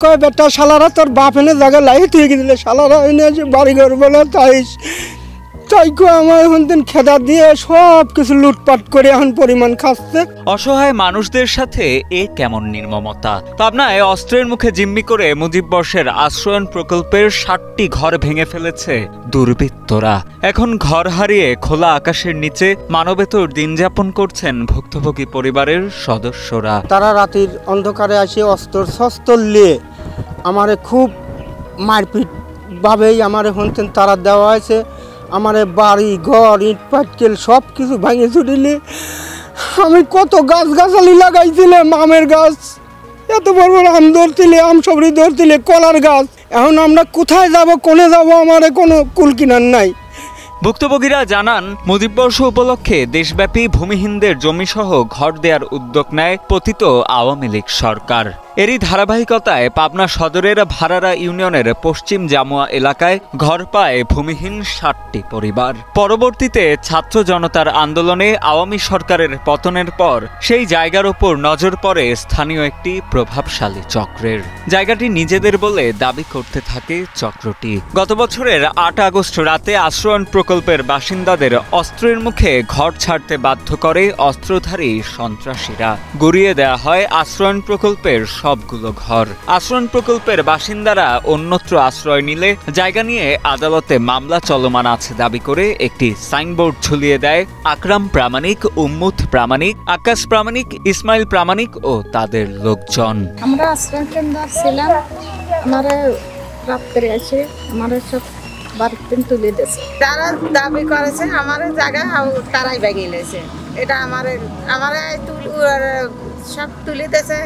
কয় বেটা শালারা তোর বাপ এনে জায়গা লাই তুই দিলে শালারা এনে এসে বাড়ি ঘর বলে তাই আমার এখন দিন খেদা দিয়ে সব কিছু লুটপাট করে এখন পরিমাণ খাচ্ছে। অসহায় মানুষদের সাথে এ কেমন নির্মমতা। পাবনায় অস্ত্রের মুখে জিম্মি করে মুজিব বর্ষের আশ্রয়ন প্রকল্পের ৬০টি ঘর ভেঙে ফেলেছে দুর্বৃত্তরা। এখন ঘর হারিয়ে খোলা আকাশের নিচে মানবেতর দিন যাপন করছেন ভুক্তভোগী পরিবারের সদস্যরা। তারা রাতের অন্ধকারে আসে শস্ত্র নিয়ে আমারে খুব মারপিট ভাবেই আমার এখন তারা দেওয়া হয়েছে। আমার বাড়ি ঘর ইট পাটকেল সব কিছু ভাঙে ছুটিলে। আমি কত গাছ গাছালি লাগাইছিলাম, আমের গাছ এত বড় বড় আম ধরছিলে, আম সবরি ধরছিলে, কলার গাছ। এখন আমরা কোথায় যাব কোনে যাব আমার কোনো কুল কিনার নাই। ভুক্তভোগীরা জানান, মুজিববর্ষ উপলক্ষে দেশব্যাপী ভূমিহীনদের জমিসহ ঘর দেওয়ার উদ্যোগ নেয় পতিত আওয়ামী লীগ সরকার। এরই ধারাবাহিকতায় পাবনা সদরের ভাড়ারা ইউনিয়নের পশ্চিম জামুয়া এলাকায় ঘর পায় ভূমিহীন ৬০টি পরিবার। পরবর্তীতে ছাত্র জনতার আন্দোলনে আওয়ামী সরকারের পতনের পর সেই জায়গার ওপর নজর পড়ে স্থানীয় একটি প্রভাবশালী চক্রের। জায়গাটি নিজেদের বলে দাবি করতে থাকে চক্রটি। গত বছরের ৮ আগস্ট রাতে আশ্রয়ন প্রকল্পের বাসিন্দাদের অস্ত্রের মুখে ঘর ছাড়তে বাধ্য করে অস্ত্রধারী সন্ত্রাসীরা। গুড়িয়ে দেয়া হয় আশ্রয়ন প্রকল্পের সবগুলো ঘর। আশ্রয়ন প্রকল্পের বাসিন্দারা অন্যত্র আশ্রয় নিলে জায়গা নিয়ে আদালতে মামলা চলমান আছে দাবি করে একটি সাইনবোর্ড ঝুলিয়ে দেয় আকরাম প্রামাণিক, উম্মুথ প্রামাণিক, আকাশ প্রামাণিক, ইসমাইল প্রামাণিক ও তাদের লোকজন। আমরা আশ্রয় কেন্দ্র ছিলাম, আমার রাত্রে এসে আমার সব বাড়িতে তুলে দিয়েছে। তারা দাবি করেছে আমার জায়গা তারাই ভেঙে নিয়েছে। এটা আমার সব তুলে দিয়েছে,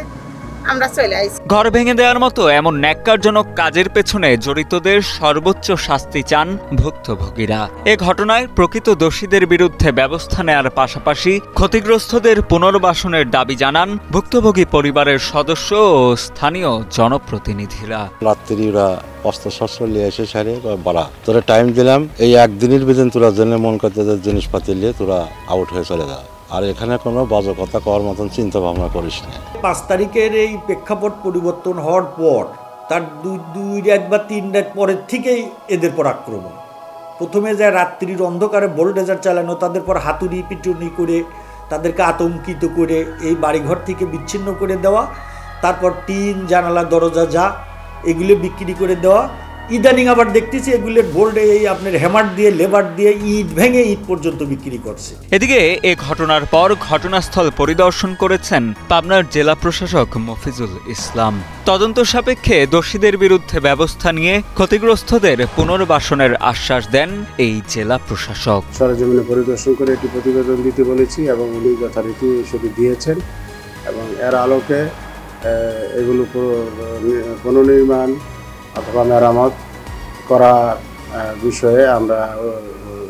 আমরা চলে আসি। ঘর ভেঙে দেওয়ার মতো এমন ন্যাক্কারজনক কাজের পেছনে জড়িতদের সর্বোচ্চ শাস্তি চান ভুক্তভোগীরা। এ ঘটনায় প্রকৃত দোষীদের বিরুদ্ধে ব্যবস্থা নেওয়ার পাশাপাশি ক্ষতিগ্রস্তদের পুনর্বাসনের দাবি জানান ভুক্তভোগী পরিবারের সদস্য ও স্থানীয় জনপ্রতিনিধিরা। রাত্রি ওরা অস্ত্রশস্ত্র নিয়ে এসে সারে বাড়া তোরা টাইম দিলাম, এই একদিনের ভিতরে তোরা জেনে মন করতে জিনিসপাতি নিয়ে তোরা আউট হয়ে চলে যা, আর এখানে কোনো বাজে কথা করার মতন চিন্তা ভাবনা করিস না। ৫ তারিখের এই প্রেক্ষাপট পরিবর্তন হওয়ার পর তার দুই রাত বা ৩ রাত পরের থেকেই এদের পর আক্রমণ। প্রথমে যায় রাত্রির অন্ধকারে বোল্ডেজার চালানো, তাদের পর হাতুড়ি পিটুনি করে তাদেরকে আতঙ্কিত করে এই বাড়িঘর থেকে বিচ্ছিন্ন করে দেওয়া, তারপর টিন জানালা দরজা যা এগুলো বিক্রি করে দেওয়া। ইদানিং আবার দেখতেছি এগুলোর বোর্ডে এই আপনার হ্যামার দিয়ে লেবার দিয়ে ইট ভেঙে ইট পর্যন্ত বিক্রি করছে। এদিকে এ ঘটনার পর ঘটনাস্থল পরিদর্শন করেছেন পাবনার জেলা প্রশাসক মফিজুল ইসলাম। তদন্ত সাপেক্ষে দোষীদের বিরুদ্ধে ব্যবস্থা নিয়ে ক্ষতিগ্রস্তদের পুনর্বাসনের আশ্বাস দেন এই জেলা প্রশাসক। সরেজমিনে পরিদর্শন করে একটি প্রতিবেদন দিতে বলেছি এবং উনি যথারীতি সেটি দিয়েছেন এবং এর আলোকে এগুলো পুনর্নির্মাণ অথবা মেরামত করা বিষয়ে আমরা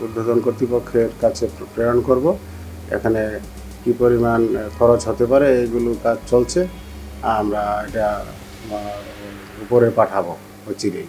ঊর্ধ্বতন কর্তৃপক্ষের কাছে প্রেরণ করব। এখানে কি পরিমাণ খরচ হতে পারে এগুলো কাজ চলছে, আমরা এটা উপরে পাঠাবো অচিরেই।